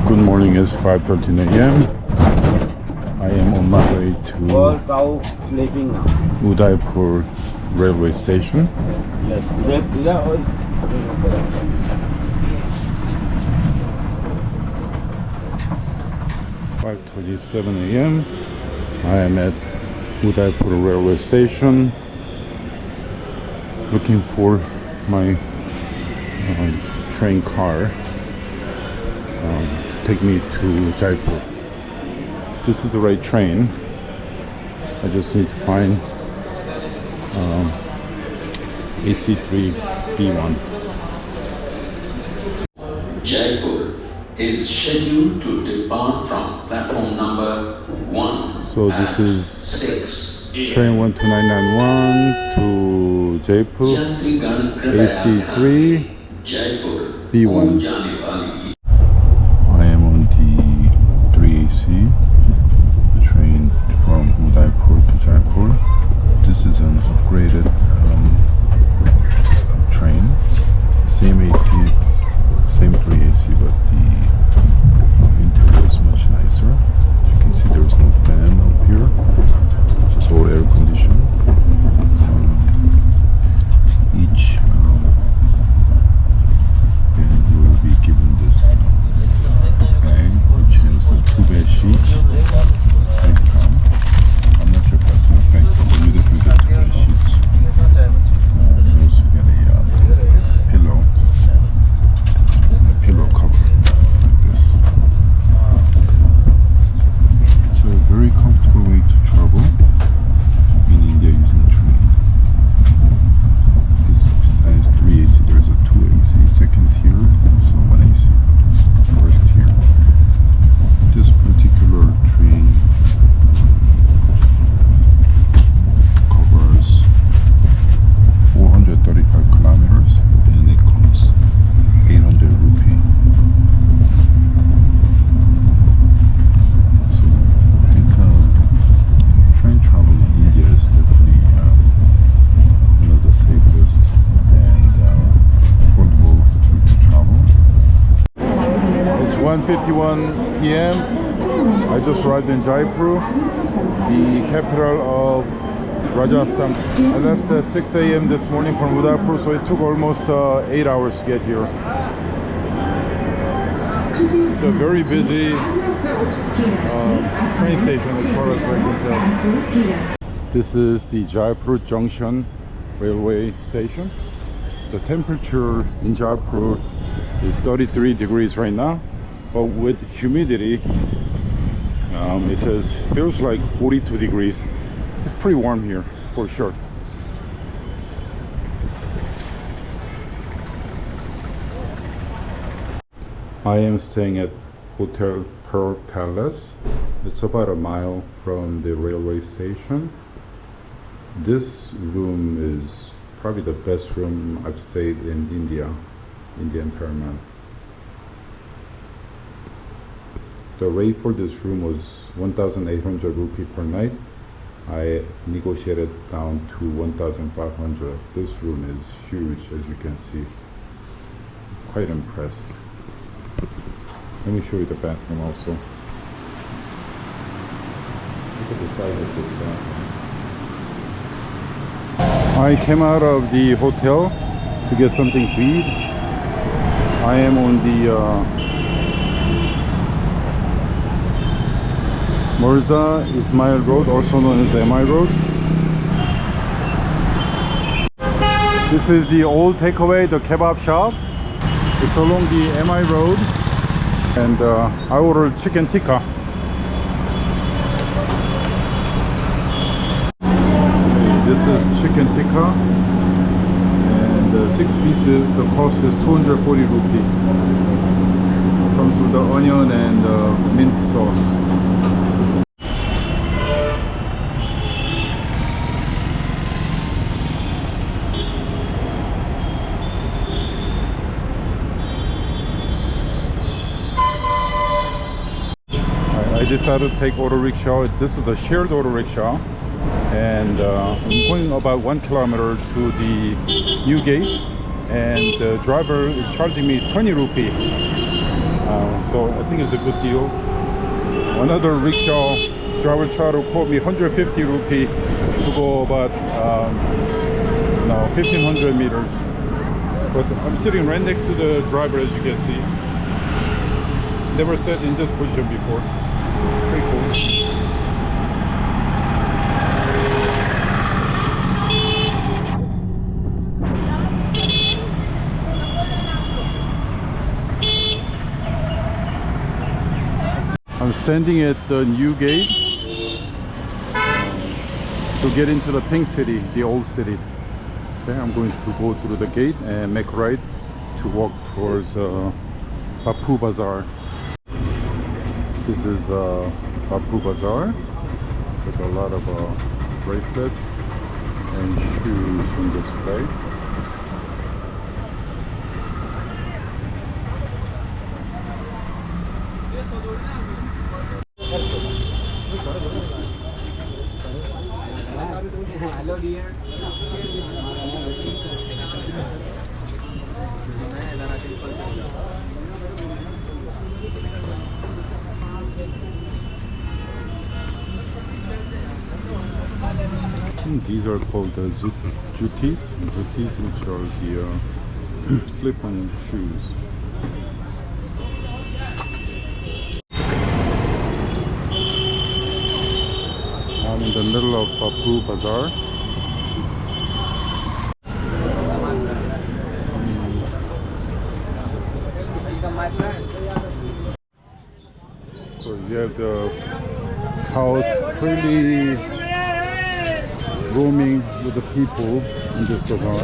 Good morning, it's 5:13 a.m. I am on my way All to cow sleeping now. Udaipur railway station. Yes. All. 5:27 a.m. I am at Udaipur railway station looking for my train car to take me to Jaipur. This is the right train. I just need to find AC3 B1. Jaipur is scheduled to depart from platform number 1. So this is 6. train 12991 to Jaipur, AC3 Jaipur B1. जाने वाली I am on the 3AC, the train from Udaipur to Jaipur. This is an upgraded train, same AC, same 3AC, but the interior is much nicer. As you can see, there's no fan up here, just all air conditioned. Each bed will be given this bag, which has 2 bed sheets, face down. I'm not sure if that's not face down, but you definitely get 2 bed sheets. You also get a pillow, and a pillow cover like this. It's a very comfortable way to travel in India using train. Besides 3AC, there's a 2AC, second tier, so 1AC, first tier. This particular train covers 435 kilometers and it costs 800 rupee. So I think train travel in India is definitely one of the safest and affordable way to travel. It's 1:51 p.m. I just arrived in Jaipur, the capital of Rajasthan. I left at 6 a.m. this morning from Udaipur, so it took almost 8 hours to get here. It's a very busy train station as far as I can tell. This is the Jaipur Junction railway station. The temperature in Jaipur is 33 degrees right now, but with humidity it says feels like 42 degrees. It's pretty warm here for sure. I am staying at Hotel Pearl Palace. It's about a mile from the railway station. This room is probably the best room I've stayed in India in the entire month. The rate for this room was 1,800 rupee per night. I negotiated down to 1,500. This room is huge, as you can see. Quite impressed. Let me show you the bathroom also. Look at the size of this bathroom. I came out of the hotel to get something to eat. I am on the Mirza Ismail Road, also known as MI Road. This is the old takeaway, the kebab shop. It's along the MI Road, and I ordered chicken tikka. This is chicken tikka, and 6 pieces. The cost is 240 rupee. Comes with the onion and mint sauce. I decided to take auto rickshaw. This is a shared auto rickshaw, and I'm going about 1 kilometer to the new gate, and the driver is charging me 20 rupee. So I think it's a good deal. Another rickshaw driver tried to quote me 150 rupee to go about 1500 meters. But I'm sitting right next to the driver, as you can see. Never sat in this position before. Pretty cool. I'm standing at the new gate to get into the pink city, the old city. Okay, I'm going to go through the gate and make a right to walk towards Bapu Bazaar. This is Bapu Bazaar. There's a lot of bracelets and shoes on display. Hello dear. These are called jutis, which are the slip-on shoes. I'm in the middle of Bapu Bazaar. So you have the cows freely roaming with the people in this bazaar.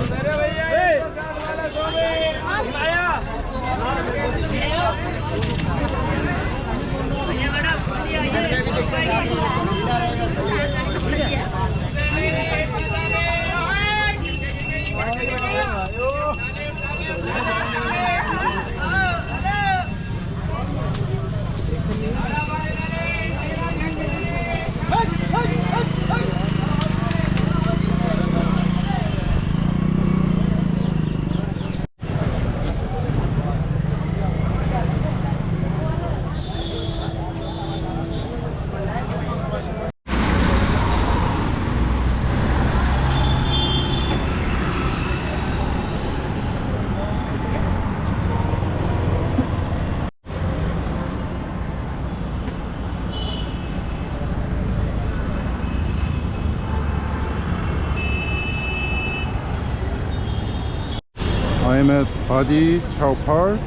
I am at Badi Chowpar,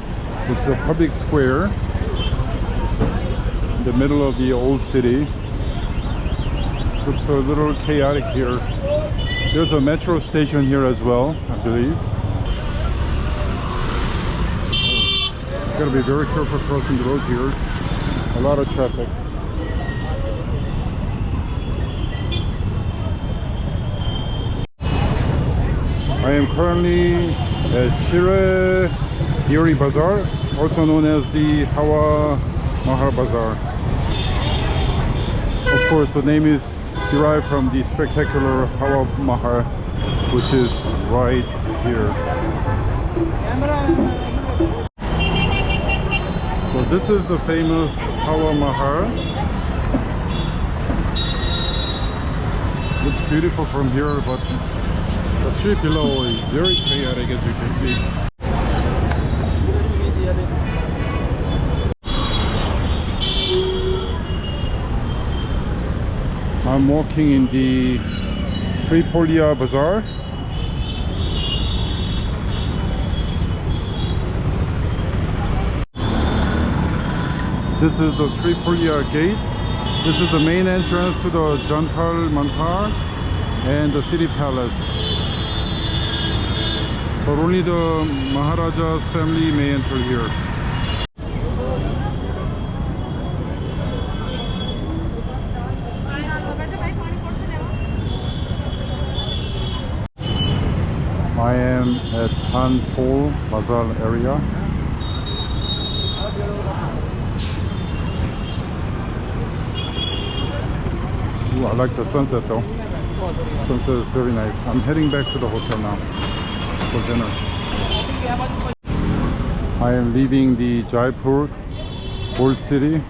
which is a public square in the middle of the old city. Looks a little chaotic here. There's a metro station here as well, I believe. Gotta be very careful crossing the road here. A lot of traffic. I am currently at Shire Yuri Bazaar, also known as the Hawa Mahar Bazaar. Of course, the name is derived from the spectacular Hawa Mahar, which is right here. So this is the famous Hawa Mahar. Looks beautiful from here, but the street below is very chaotic, as you can see. I'm walking in the Tripolia Bazaar. This is the Tripolia gate. This is the main entrance to the Jantar Mantar and the city palace. But only the Maharaja's family may enter here. I am at Chanpol Bazaar area. Ooh, I like the sunset though. Sunset is very nice. I'm heading back to the hotel now for dinner. I am leaving the Jaipur Old city.